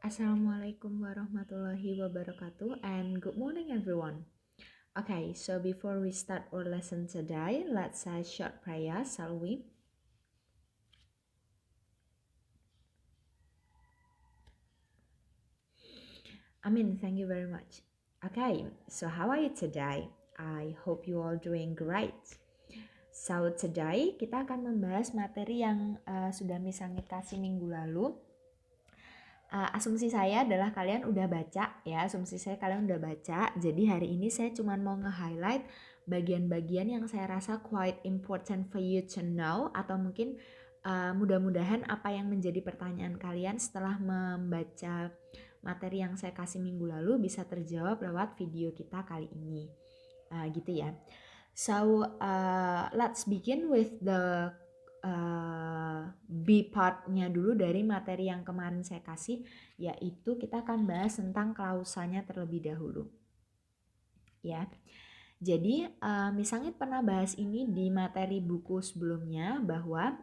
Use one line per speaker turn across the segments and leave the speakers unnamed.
Assalamualaikum warahmatullahi wabarakatuh and good morning everyone. Okay, so before we start our lesson today, let's say short prayer, shall we? Amin, thank you very much. Okay, so how are you today? I hope you all doing great. So today kita akan membahas materi yang sudah Misangit kasih minggu lalu. Asumsi saya adalah kalian udah baca ya, kalian udah baca. Jadi hari ini saya cuma mau nge-highlight bagian-bagian yang saya rasa quite important for you to know, atau mungkin mudah-mudahan apa yang menjadi pertanyaan kalian setelah membaca materi yang saya kasih minggu lalu bisa terjawab lewat video kita kali ini. Gitu ya. So let's begin with the B part-nya dulu dari materi yang kemarin saya kasih, yaitu kita akan bahas tentang klausanya terlebih dahulu. Ya. Jadi misalnya pernah bahas ini di materi buku sebelumnya bahwa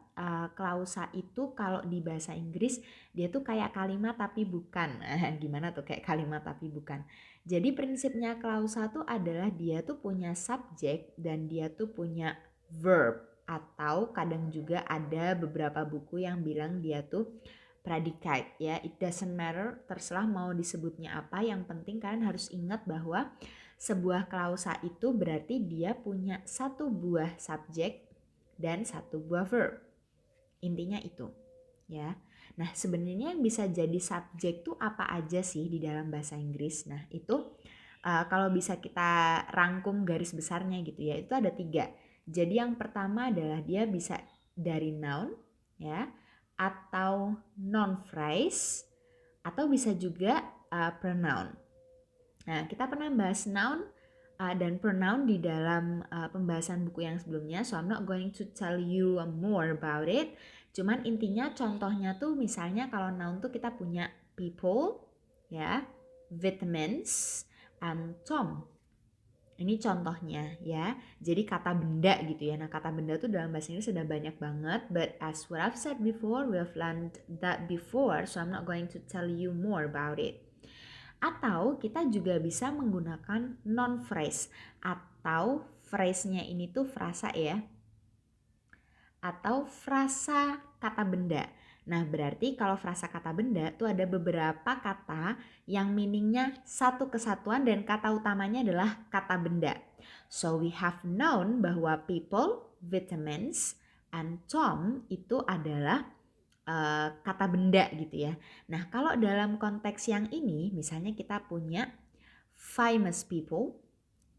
klausa itu kalau di bahasa Inggris dia tuh kayak kalimat tapi bukan. Gimana tuh kayak kalimat tapi bukan? Jadi prinsipnya klausa tuh adalah dia tuh punya subjek dan dia tuh punya verb, atau kadang juga ada beberapa buku yang bilang dia tuh predicate ya. It doesn't matter, terserah mau disebutnya apa, yang penting kalian harus ingat bahwa sebuah klausa itu berarti dia punya satu buah subjek dan satu buah verb. Intinya itu, ya. Nah, sebenarnya yang bisa jadi subjek tuh apa aja sih di dalam bahasa Inggris? Nah, itu kalau bisa kita rangkum garis besarnya gitu ya, itu ada 3. Jadi yang pertama adalah dia bisa dari noun, ya, atau non phrase, atau bisa juga pronoun. Nah, kita pernah bahas noun dan pronoun di dalam pembahasan buku yang sebelumnya, so I'm not going to tell you more about it. Cuman intinya contohnya tuh misalnya kalau noun tuh kita punya people, ya, vitamins, and Tom. Ini contohnya ya. Jadi kata benda gitu ya. Nah, kata benda tuh dalam bahasa Inggris sudah banyak banget, but as what I've said before, we have learned that before, so I'm not going to tell you more about it. Atau kita juga bisa menggunakan non phrase, atau phrase-nya ini tuh frasa ya, atau frasa kata benda. Nah, berarti kalau frasa kata benda tuh ada beberapa kata yang meaningnya satu kesatuan dan kata utamanya adalah kata benda. So we have known bahwa people, vitamins, and Tom itu adalah kata benda gitu ya. Nah, kalau dalam konteks yang ini, misalnya kita punya famous people,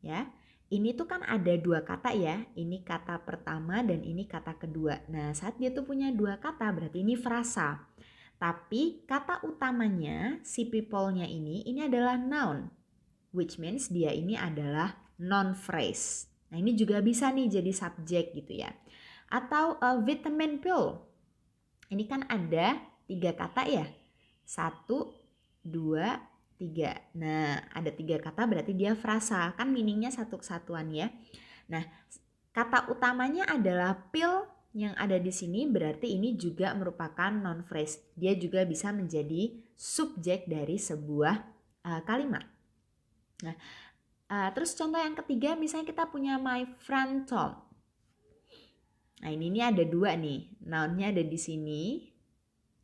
ya. Ini tuh kan ada 2 kata ya. Ini kata pertama dan ini kata kedua. Nah, saat dia tuh punya 2 kata, berarti ini frasa. Tapi kata utamanya si people-nya ini adalah noun, which means dia ini adalah non phrase. Nah, ini juga bisa nih jadi subjek gitu ya. Atau vitamin pill. Ini kan ada 3 kata ya. 1, 2, 3. Nah, ada 3 kata berarti dia frasa. Kan meaningnya satu kesatuan ya. Nah, kata utamanya adalah pill yang ada di sini, berarti ini juga merupakan non phrase. Dia juga bisa menjadi subjek dari sebuah kalimat. Nah, terus contoh yang ketiga, misalnya kita punya my friend Tom. Nah, ini ada 2 nih. Nounnya ada di sini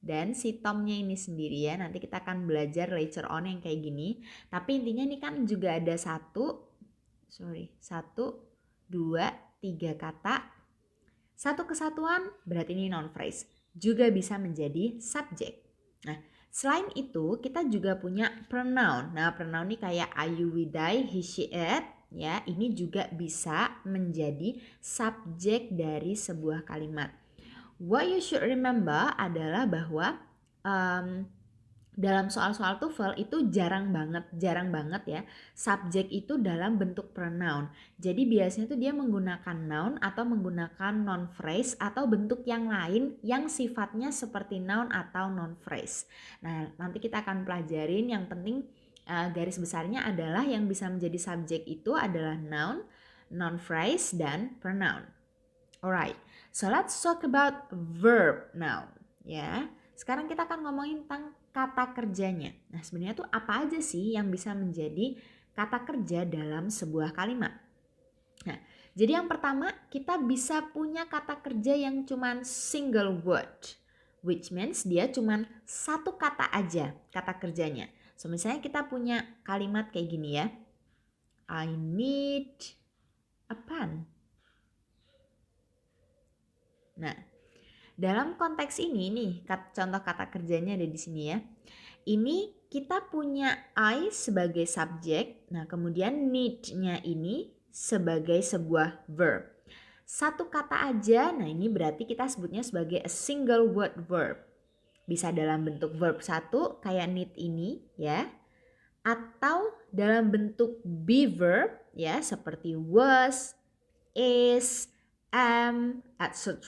dan si Tomnya ini sendiri ya. Nanti kita akan belajar later on yang kayak gini. Tapi intinya ini kan juga ada 1, 2, 3 kata. Satu kesatuan berarti ini non phrase. Juga bisa menjadi subjek. Nah, selain itu kita juga punya pronoun. Nah, pronoun ini kayak I, you, we, they, he, she, it. Ya, ini juga bisa menjadi subjek dari sebuah kalimat. What you should remember adalah bahwa dalam soal-soal TOEFL itu jarang banget ya subjek itu dalam bentuk pronoun. Jadi biasanya tuh dia menggunakan noun atau menggunakan non phrase atau bentuk yang lain yang sifatnya seperti noun atau non phrase. Nah, nanti kita akan pelajarin. Yang penting garis besarnya adalah yang bisa menjadi subjek itu adalah noun, non phrase, dan pronoun. Alright, so let's talk about verb now. Ya, Sekarang kita akan ngomongin tentang kata kerjanya. Nah, sebenarnya tuh apa aja sih yang bisa menjadi kata kerja dalam sebuah kalimat? Nah, jadi yang pertama kita bisa punya kata kerja yang cuman single word, which means dia cuman satu kata aja kata kerjanya. So, misalnya kita punya kalimat kayak gini ya. I need a pen. Nah, dalam konteks ini nih, contoh kata kerjanya ada di sini ya. Ini kita punya I sebagai subjek, nah kemudian need-nya ini sebagai sebuah verb. Satu kata aja, nah ini berarti kita sebutnya sebagai a single word verb. Bisa dalam bentuk verb satu kayak need ini ya, atau dalam bentuk be verb ya seperti was, is, am, etc.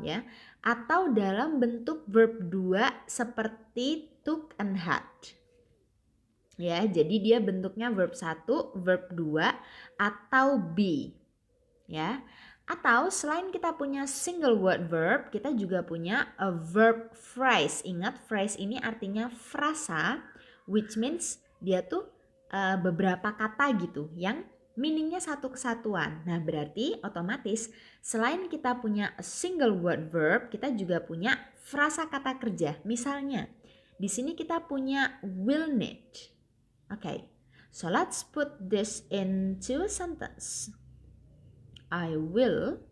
ya, atau dalam bentuk verb 2 seperti took and had. Ya, jadi dia bentuknya verb 1, verb 2 atau be. Ya. Atau selain kita punya single word verb, kita juga punya a verb phrase. Ingat, phrase ini artinya frasa, which means dia tuh beberapa kata gitu yang meaningnya satu kesatuan. Nah, berarti otomatis selain kita punya a single word verb, kita juga punya frasa kata kerja. Misalnya, di sini kita punya will need. Okay, so let's put this into a sentence. I will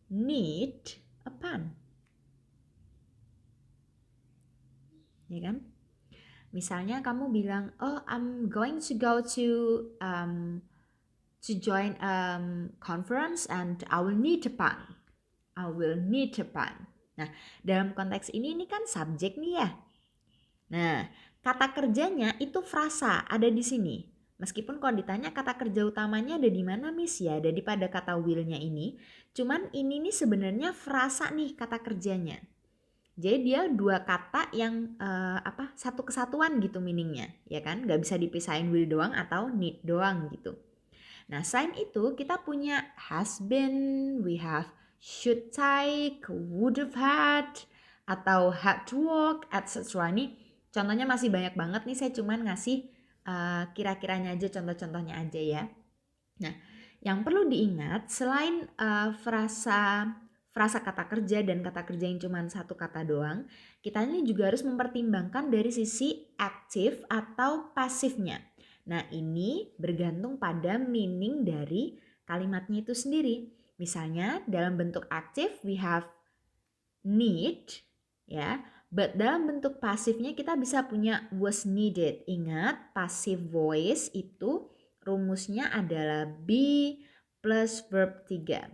need a pen. Ya kan? Misalnya kamu bilang, oh I'm going to go to join conference and I will need a pen. I will need a pen. Nah, dalam konteks ini kan subjek nih ya. Nah, kata kerjanya itu frasa ada di sini. Meskipun kalau ditanya kata kerja utamanya ada di mana Miss ya, ada di pada kata will-nya ini. Cuman ini nih sebenarnya frasa nih kata kerjanya. Jadi dia dua kata yang satu kesatuan gitu meaningnya, ya kan? Gak bisa dipisahin will doang atau need doang gitu. Nah, selain itu kita punya has been, we have should take, would have had, atau had to work, etc. Ini contohnya masih banyak banget nih, saya cuman ngasih kira-kiranya aja, contoh-contohnya aja ya. Nah, yang perlu diingat selain frasa kata kerja dan kata kerja yang cuma satu kata doang, kita ini juga harus mempertimbangkan dari sisi aktif atau pasifnya. Nah, ini bergantung pada meaning dari kalimatnya itu sendiri. Misalnya dalam bentuk aktif we have need ya, but dalam bentuk pasifnya kita bisa punya was needed. Ingat, passive voice itu rumusnya adalah be plus verb 3.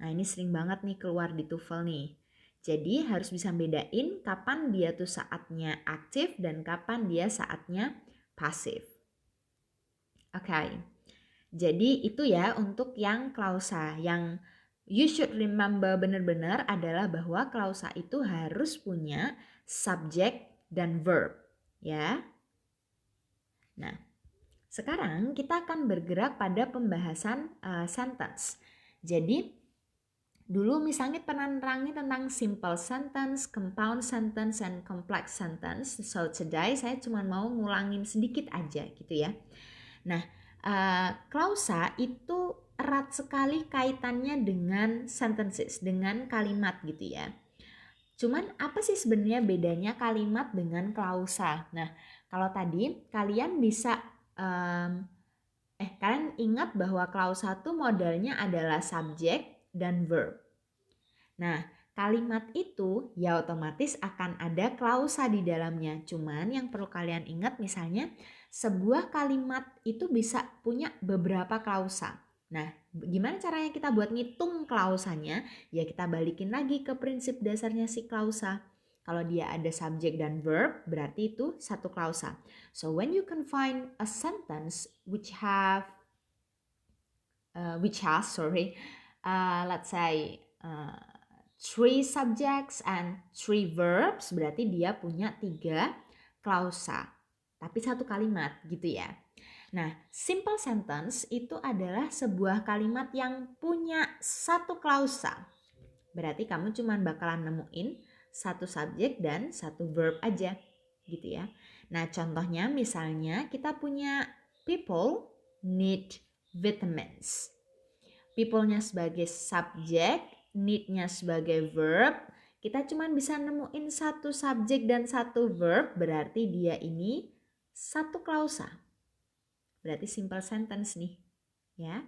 Nah, ini sering banget nih keluar di TOEFL nih. Jadi harus bisa bedain kapan dia tuh saatnya aktif dan kapan dia saatnya pasif. Oke. Jadi itu ya untuk yang klausa. Yang you should remember benar-benar adalah bahwa klausa itu harus punya subject dan verb, ya. Nah, sekarang kita akan bergerak pada pembahasan sentence. Jadi dulu misalnya pernah nerangin tentang simple sentence, compound sentence, and complex sentence. So today saya cuma mau ngulangin sedikit aja gitu ya. Nah, klausa itu erat sekali kaitannya dengan sentences, dengan kalimat gitu ya. Cuman apa sih sebenarnya bedanya kalimat dengan klausa? Nah, kalau tadi kalian bisa kalian ingat bahwa klausa itu modalnya adalah subjek dan verb. Nah, kalimat itu ya otomatis akan ada klausa di dalamnya. Cuman yang perlu kalian ingat misalnya sebuah kalimat itu bisa punya beberapa klausa. Nah, gimana caranya kita buat ngitung klausanya? Ya kita balikin lagi ke prinsip dasarnya si klausa. Kalau dia ada subjek dan verb, berarti itu satu klausa. So when you can find a sentence which has let's say 3 subjects and 3 verbs, berarti dia punya 3 klausa, tapi satu kalimat gitu ya. Nah, simple sentence itu adalah sebuah kalimat yang punya satu klausa. Berarti kamu cuma bakalan nemuin satu subjek dan satu verb aja gitu ya. Nah, contohnya misalnya kita punya people need vitamins. People-nya sebagai subjek, need-nya sebagai verb. Kita cuma bisa nemuin satu subjek dan satu verb, berarti dia ini satu klausa. Berarti simple sentence nih, ya.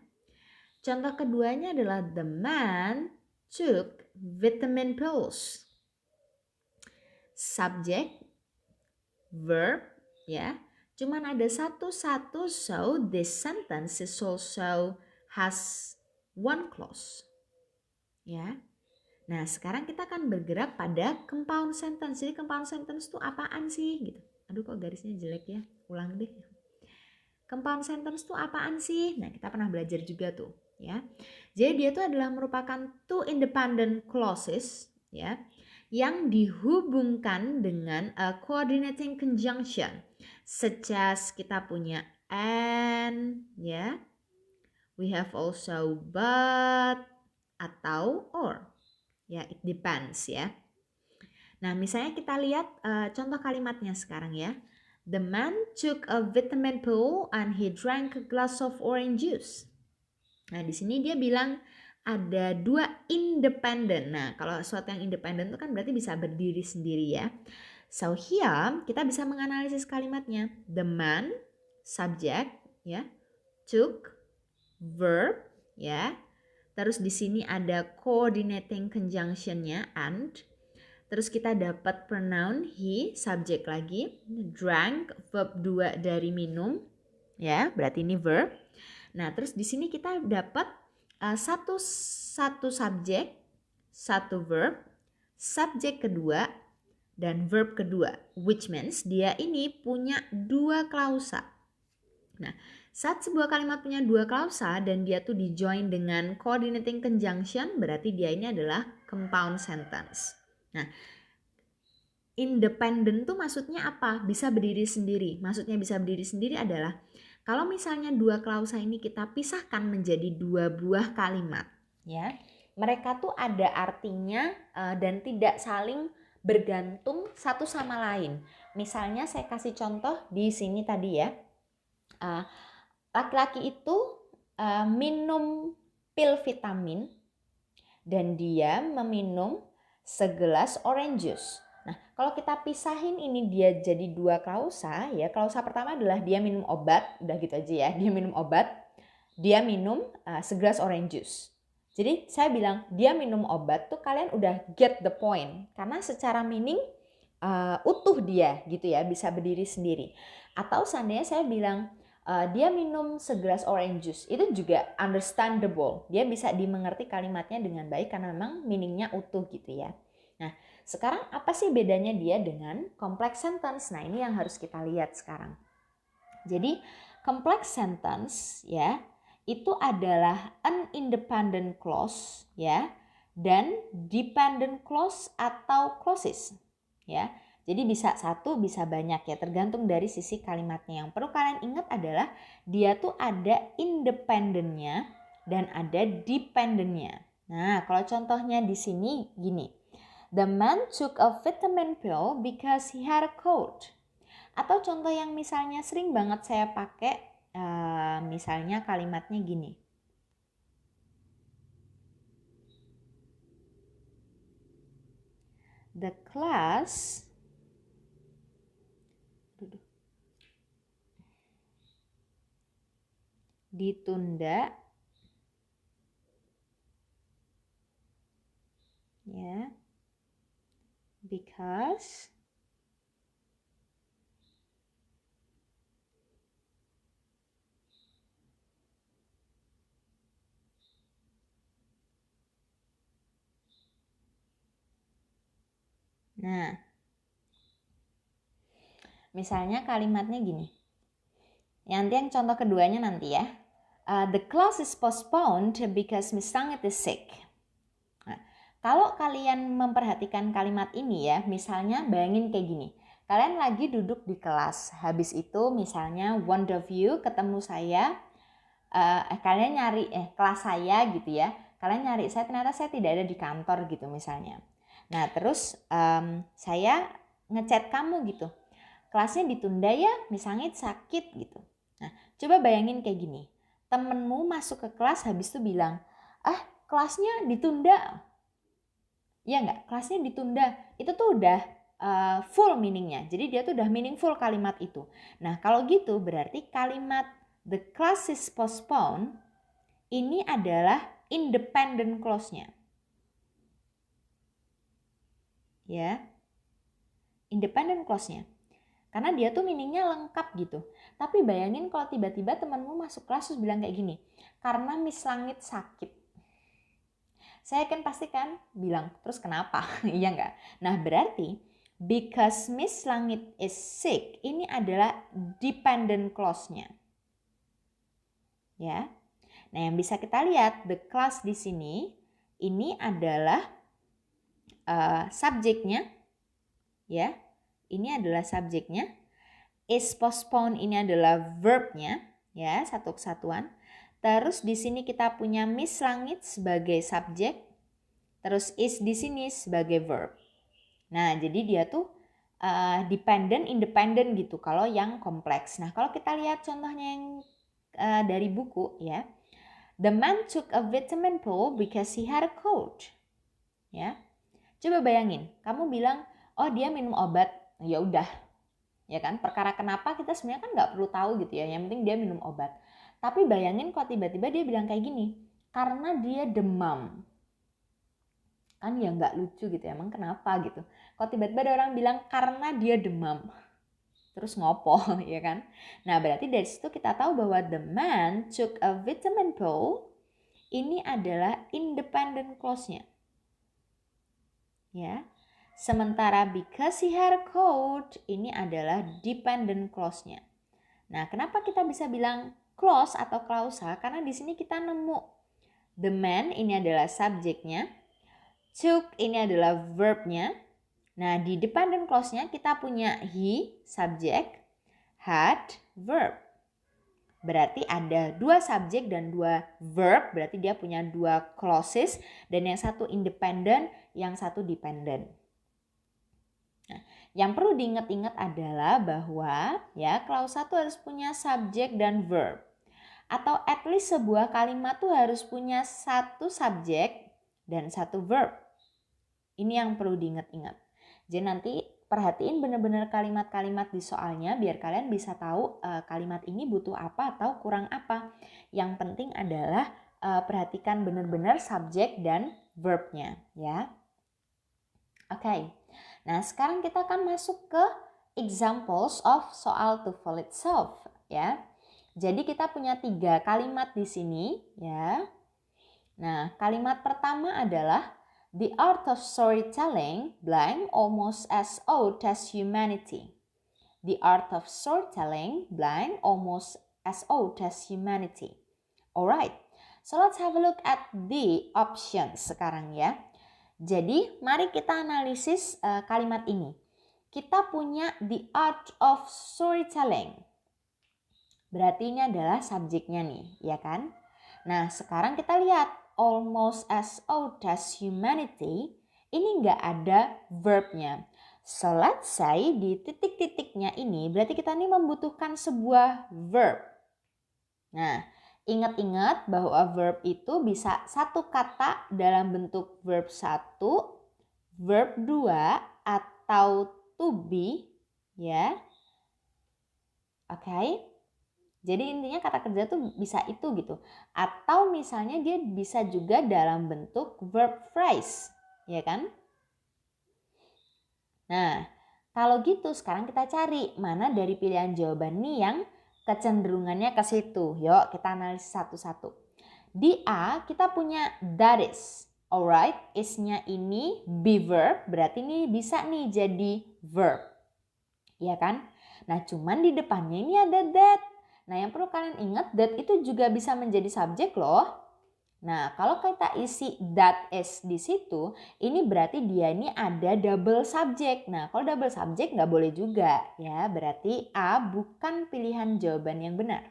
Contoh keduanya adalah the man took vitamin pills. Subject, verb, ya. Cuman ada satu-satu, so this sentence is also has one clause. Ya. Nah, sekarang kita akan bergerak pada compound sentence. Jadi compound sentence itu apaan sih gitu. Aduh, kok garisnya jelek ya. Ulang deh. Compound sentence itu apaan sih? Nah, kita pernah belajar juga tuh, ya. Jadi dia itu adalah merupakan two independent clauses, ya, yang dihubungkan dengan a coordinating conjunction. Such as kita punya and, ya. We have also but atau or. Ya, it depends ya. Nah, misalnya kita lihat contoh kalimatnya sekarang ya. The man took a vitamin pill and he drank a glass of orange juice. Nah, di sini dia bilang ada dua independent. Nah, kalau sesuatu yang independent itu kan berarti bisa berdiri sendiri ya. So here kita bisa menganalisis kalimatnya. The man, subject ya, took, verb ya. Terus di sini ada coordinating conjunction-nya and. Terus kita dapat pronoun he, subjek lagi, drank, verb 2 dari minum, ya, berarti ini verb. Nah, terus di sini kita dapat satu subjek, satu verb, subjek kedua, dan verb kedua, which means dia ini punya dua klausa. Nah, saat sebuah kalimat punya dua klausa dan dia tuh di-join dengan coordinating conjunction, berarti dia ini adalah compound sentence. Nah, independent tuh maksudnya apa? Bisa berdiri sendiri. Maksudnya bisa berdiri sendiri adalah kalau misalnya dua klausa ini kita pisahkan menjadi dua buah kalimat, ya. Mereka tuh ada artinya dan tidak saling bergantung satu sama lain. Misalnya saya kasih contoh di sini tadi ya. Laki-laki itu minum pil vitamin dan dia meminum segelas orange juice. Nah, kalau kita pisahin ini dia jadi dua klausa ya. Klausa pertama adalah dia minum obat, udah gitu aja ya. Dia minum obat, dia minum segelas orange juice. Jadi saya bilang dia minum obat tuh kalian udah get the point. Karena secara meaning utuh dia gitu ya, bisa berdiri sendiri. Atau seandainya saya bilang dia minum segelas orange juice, itu juga understandable. Dia bisa dimengerti kalimatnya dengan baik karena memang meaningnya utuh gitu ya. Nah, sekarang apa sih bedanya dia dengan complex sentence? Nah, ini yang harus kita lihat sekarang. Jadi, complex sentence ya, itu adalah an independent clause ya, dan dependent clause atau clauses ya. Jadi bisa satu, bisa banyak ya, tergantung dari sisi kalimatnya. Yang perlu kalian ingat adalah dia tuh ada independentnya dan ada dependentnya. Nah, kalau contohnya di sini gini. The man took a vitamin pill because he had a cold. Atau contoh yang misalnya sering banget saya pakai, misalnya kalimatnya gini. The class ditunda ya, because nah, misalnya kalimatnya gini. Nanti yang contoh keduanya nanti ya. The class is postponed because Miss Sangit is sick. Nah, kalau kalian memperhatikan kalimat ini ya, misalnya bayangin kayak gini. Kalian lagi duduk di kelas, habis itu misalnya one of you ketemu saya, kalian nyari kelas saya gitu ya. Kalian nyari saya, ternyata saya tidak ada di kantor gitu misalnya. Nah, terus saya ngechat kamu gitu. Kelasnya ditunda ya, misalnya sakit gitu. Nah, coba bayangin kayak gini. Temenmu masuk ke kelas habis itu bilang, kelasnya ditunda. Iya nggak? Kelasnya ditunda. Itu tuh udah full meaningnya. Jadi dia tuh udah meaningful kalimat itu. Nah, kalau gitu berarti kalimat the class is postponed ini adalah independent clause-nya. Ya. Independent clause-nya. Karena dia tuh meaningnya lengkap gitu. Tapi bayangin kalau tiba-tiba temanmu masuk kelas terus bilang kayak gini, karena Miss Langit sakit. Saya kan pasti kan bilang, terus kenapa? Iya nggak? Nah berarti, because Miss Langit is sick, ini adalah dependent clause-nya. Ya. Nah yang bisa kita lihat, the class di sini, ini adalah subjeknya. Ya, ini adalah subjeknya. Is postponed ini adalah verbnya, ya, satu kesatuan. Terus di sini kita punya Miss Langit sebagai subjek. Terus is di sini sebagai verb. Nah, jadi dia tuh dependent, independent gitu kalau yang kompleks. Nah, kalau kita lihat contohnya yang dari buku ya. The man took a vitamin pill because he had a cold. Ya. Coba bayangin, kamu bilang, "Oh, dia minum obat." Ya udah. Ya kan, perkara kenapa kita sebenarnya kan nggak perlu tahu gitu ya, yang penting dia minum obat. Tapi bayangin kok tiba-tiba dia bilang kayak gini, karena dia demam. Kan ya nggak lucu gitu, emang kenapa gitu. Kok tiba-tiba ada orang bilang karena dia demam, terus ngopo ya kan. Nah berarti dari situ kita tahu bahwa the man took a vitamin pill ini adalah independent clause-nya. Ya. Sementara because he had a cold ini adalah dependent clause-nya. Nah, kenapa kita bisa bilang clause atau klausa? Karena di sini kita nemu the man ini adalah subjeknya, took ini adalah verbnya. Nah, di dependent clause-nya kita punya he, subjek, had, verb. Berarti ada 2 subjek dan 2 verb, berarti dia punya 2 clauses, dan yang satu independent, yang satu dependent. Nah, yang perlu diingat-ingat adalah bahwa ya klausa itu harus punya subjek dan verb. Atau at least sebuah kalimat tuh harus punya 1 subjek dan 1 verb. Ini yang perlu diingat-ingat. Jadi nanti perhatiin benar-benar kalimat-kalimat di soalnya biar kalian bisa tahu kalimat ini butuh apa atau kurang apa. Yang penting adalah perhatikan benar-benar subjek dan verbnya ya. Oke. Nah, sekarang kita akan masuk ke examples of soal TOEFL itself ya. Jadi kita punya 3 kalimat di sini ya. Nah, kalimat pertama adalah the art of storytelling blank almost as old as humanity. The art of storytelling blank almost as old as humanity. Alright, so let's have a look at the options sekarang ya. Jadi mari kita analisis kalimat ini. Kita punya the art of storytelling. Berarti ini adalah subjeknya nih, ya kan? Nah, sekarang kita lihat almost as old as humanity. Ini nggak ada verbnya. So let's say di titik-titiknya ini berarti kita ini membutuhkan sebuah verb. Nah, ingat-ingat bahwa verb itu bisa satu kata dalam bentuk verb 1, verb 2, atau to be, ya. Oke. Jadi intinya kata kerja tuh bisa itu gitu. Atau misalnya dia bisa juga dalam bentuk verb phrase, ya kan? Nah, kalau gitu sekarang kita cari mana dari pilihan jawaban nih yang kecenderungannya ke situ. Yuk kita analisis satu-satu. Di A kita punya that is. Alright, is-nya ini be verb, berarti ini bisa nih jadi verb. Ya kan? Nah, cuman di depannya ini ada that. Nah, yang perlu kalian ingat, that itu juga bisa menjadi subjek loh. Nah, kalau kita isi that is di situ, ini berarti dia ini ada double subjek. Nah, kalau double subjek nggak boleh juga ya. Berarti A bukan pilihan jawaban yang benar.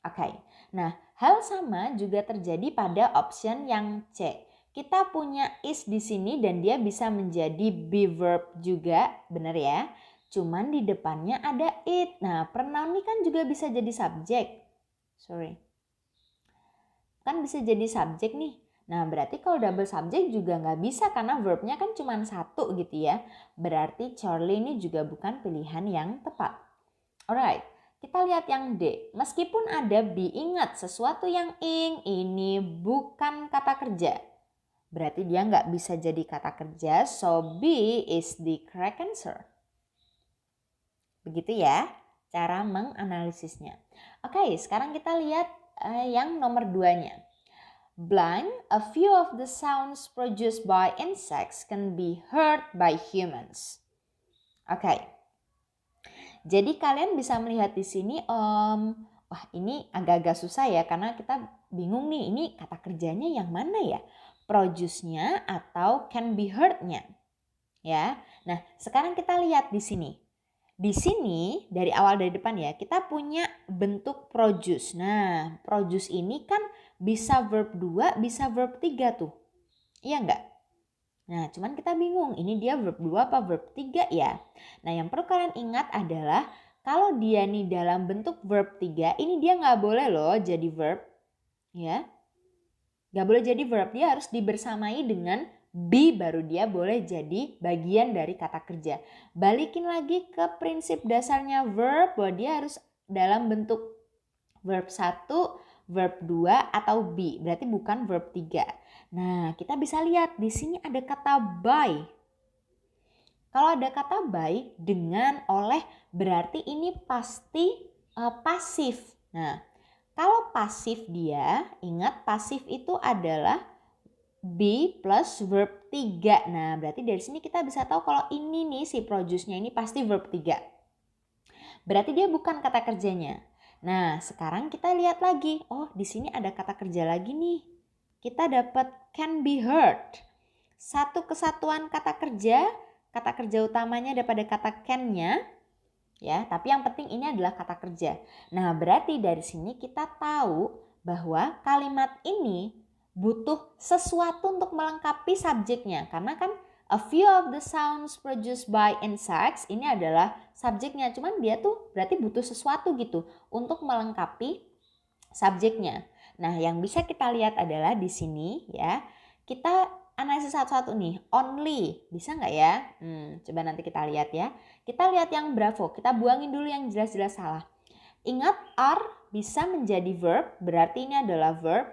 Oke, nah hal sama juga terjadi pada option yang C. kita punya is di sini dan dia bisa menjadi be verb juga, benar ya? Cuman di depannya ada it. Nah, pronoun ini kan juga bisa jadi subjek. Kan bisa jadi subjek nih. Nah, berarti kalau double subject juga nggak bisa karena verbnya kan cuma satu gitu ya. Berarti Charlie ini juga bukan pilihan yang tepat. Alright, kita lihat yang D. Meskipun ada be, ingat sesuatu yang ing ini bukan kata kerja. Berarti dia nggak bisa jadi kata kerja, so B is the correct answer. Begitu ya cara menganalisisnya. Oke, sekarang kita lihat yang nomor 2-nya. Blank, a few of the sounds produced by insects can be heard by humans. Oke. Jadi kalian bisa melihat di sini, wah ini agak-agak susah ya karena kita bingung nih, ini kata kerjanya yang mana ya? Produce-nya atau can be heard-nya. Ya. Nah, sekarang kita lihat di sini. Di sini dari awal dari depan ya, kita punya bentuk produce. Nah, produce ini kan bisa verb 2, bisa verb 3 tuh. Iya enggak? Nah, cuman kita bingung, ini dia verb 2 apa verb 3 ya? Nah, yang perlu kalian ingat adalah kalau dia nih dalam bentuk verb 3, ini dia nggak boleh loh jadi verb. Ya. Nggak boleh jadi verb, dia harus dibersamai dengan be baru dia boleh jadi bagian dari kata kerja. Balikin lagi ke prinsip dasarnya verb bahwa dia harus dalam bentuk verb 1, verb 2 atau be. Berarti bukan verb 3. Nah, kita bisa lihat di sini ada kata by. Kalau ada kata by dengan oleh berarti ini pasti pasif. Nah, kalau pasif dia, ingat pasif itu adalah be plus verb 3. Nah, berarti dari sini kita bisa tahu kalau ini nih si produce-nya ini pasti verb 3. Berarti dia bukan kata kerjanya. Nah, sekarang kita lihat lagi. Oh, di sini ada kata kerja lagi nih. Kita dapat can be heard. Satu kesatuan kata kerja utamanya daripada kata can-nya. Ya, tapi yang penting ini adalah kata kerja. Nah, berarti dari sini kita tahu bahwa kalimat ini butuh sesuatu untuk melengkapi subjeknya. Karena kan a few of the sounds produced by insects ini adalah subjeknya. Cuman dia tuh berarti butuh sesuatu gitu untuk melengkapi subjeknya. Nah, yang bisa kita lihat adalah di sini ya. Kita analisis satu-satu nih. Only, bisa nggak ya? Coba nanti kita lihat ya. Kita lihat yang bravo. Kita buangin dulu yang jelas-jelas salah. Ingat are bisa menjadi verb, berarti ini adalah verb.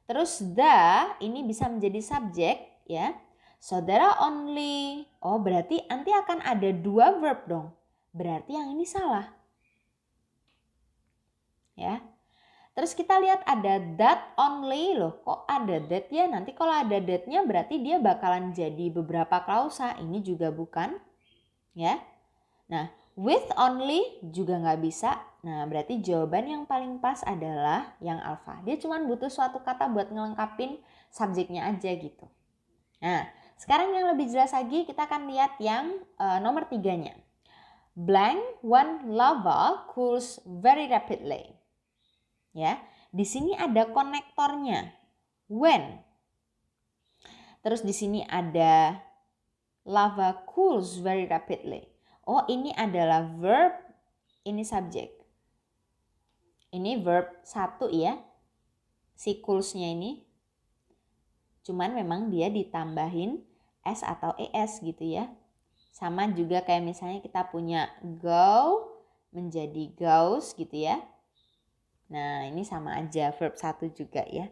Terus the ini bisa menjadi subjek ya. Saudara only. Oh, berarti nanti akan ada 2 verb dong. Berarti yang ini salah. Ya. Terus kita lihat ada that only loh. Kok ada that ya? Nanti kalau ada that-nya berarti dia bakalan jadi beberapa klausa. Ini juga bukan. Ya. Nah, with only juga nggak bisa. Nah, berarti jawaban yang paling pas adalah yang alpha. Dia cuma butuh suatu kata buat ngelengkapin subjeknya aja gitu. Nah, sekarang yang lebih jelas lagi kita akan lihat yang nomor 3-nya. Blank when lava cools very rapidly. Ya, di sini ada konektornya. When. Terus di sini ada lava cools very rapidly. Oh, ini adalah verb, ini subjek. Ini verb 1 ya. Si cools-nya ini. Cuman memang dia ditambahin S atau ES gitu ya. Sama juga kayak misalnya kita punya go menjadi goes gitu ya. Nah, ini sama aja verb 1 juga ya.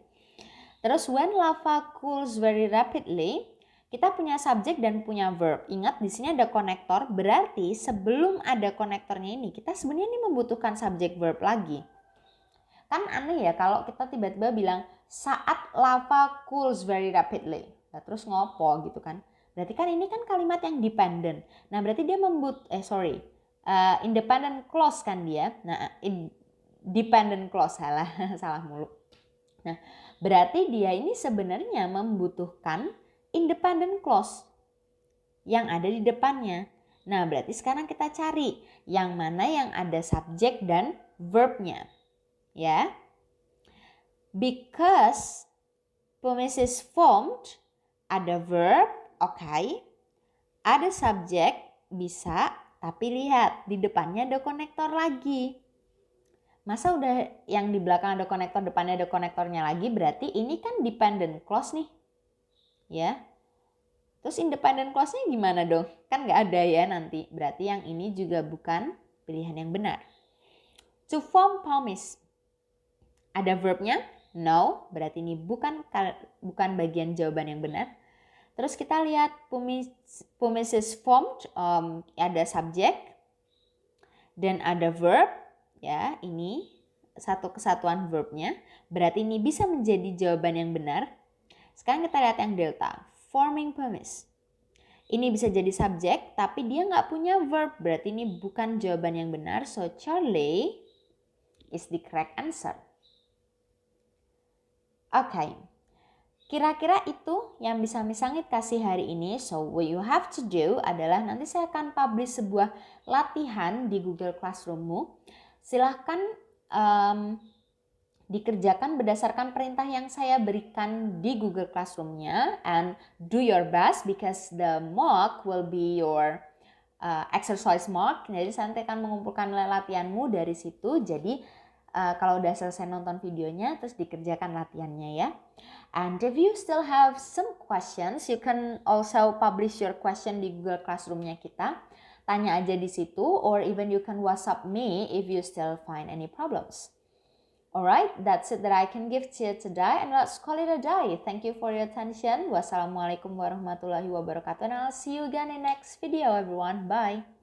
Terus when lava cools very rapidly, kita punya subjek dan punya verb. Ingat di sini ada konektor, berarti sebelum ada konektornya ini kita sebenarnya ini membutuhkan subjek verb lagi. Kan aneh ya kalau kita tiba-tiba bilang saat lava cools very rapidly. Nah, terus ngopo gitu kan. Berarti kan ini kan kalimat yang dependent. Nah, berarti dia independent clause kan dia. Nah, dependent clause salah mulu. Nah, berarti dia ini sebenarnya membutuhkan independent clause yang ada di depannya. Nah, berarti sekarang kita cari yang mana yang ada subjek dan verbnya. Ya. Because Pumice is formed, ada verb, oke. Ada subjek, bisa, tapi lihat di depannya ada konektor lagi. Masa udah yang di belakang ada konektor, depannya ada konektornya lagi, berarti ini kan dependent clause nih. Ya. Terus independent clause-nya gimana dong? Kan nggak ada ya nanti. Berarti yang ini juga bukan pilihan yang benar. To form promise. Ada verbnya? No. Berarti ini bukan bagian jawaban yang benar. Terus kita lihat pumice is formed. Ada subjek. Dan ada verb. Ya, ini satu kesatuan verbnya. Berarti ini bisa menjadi jawaban yang benar. Sekarang kita lihat yang delta. Forming pumice. Ini bisa jadi subjek, tapi dia nggak punya verb. Berarti ini bukan jawaban yang benar. So, Charlie is the correct answer. Oke. Kira-kira itu yang bisa Miss Sanggit kasih hari ini. So, what you have to do adalah nanti saya akan publish sebuah latihan di Google Classroom-mu. Silahkan dikerjakan berdasarkan perintah yang saya berikan di Google Classroom-nya, and do your best because the mock will be your exercise mock. Jadi saya nanti akan mengumpulkan latihanmu dari situ. Jadi kalau udah selesai nonton videonya, terus dikerjakan latihannya ya. And if you still have some questions, you can also publish your question di Google Classroom-nya kita. Tanya aja di situ, or even you can WhatsApp me if you still find any problems. Alright, that's it that I can give to you today, and let's call it a day. Thank you for your attention. Wassalamualaikum warahmatullahi wabarakatuh, and I'll see you again in next video, everyone. Bye.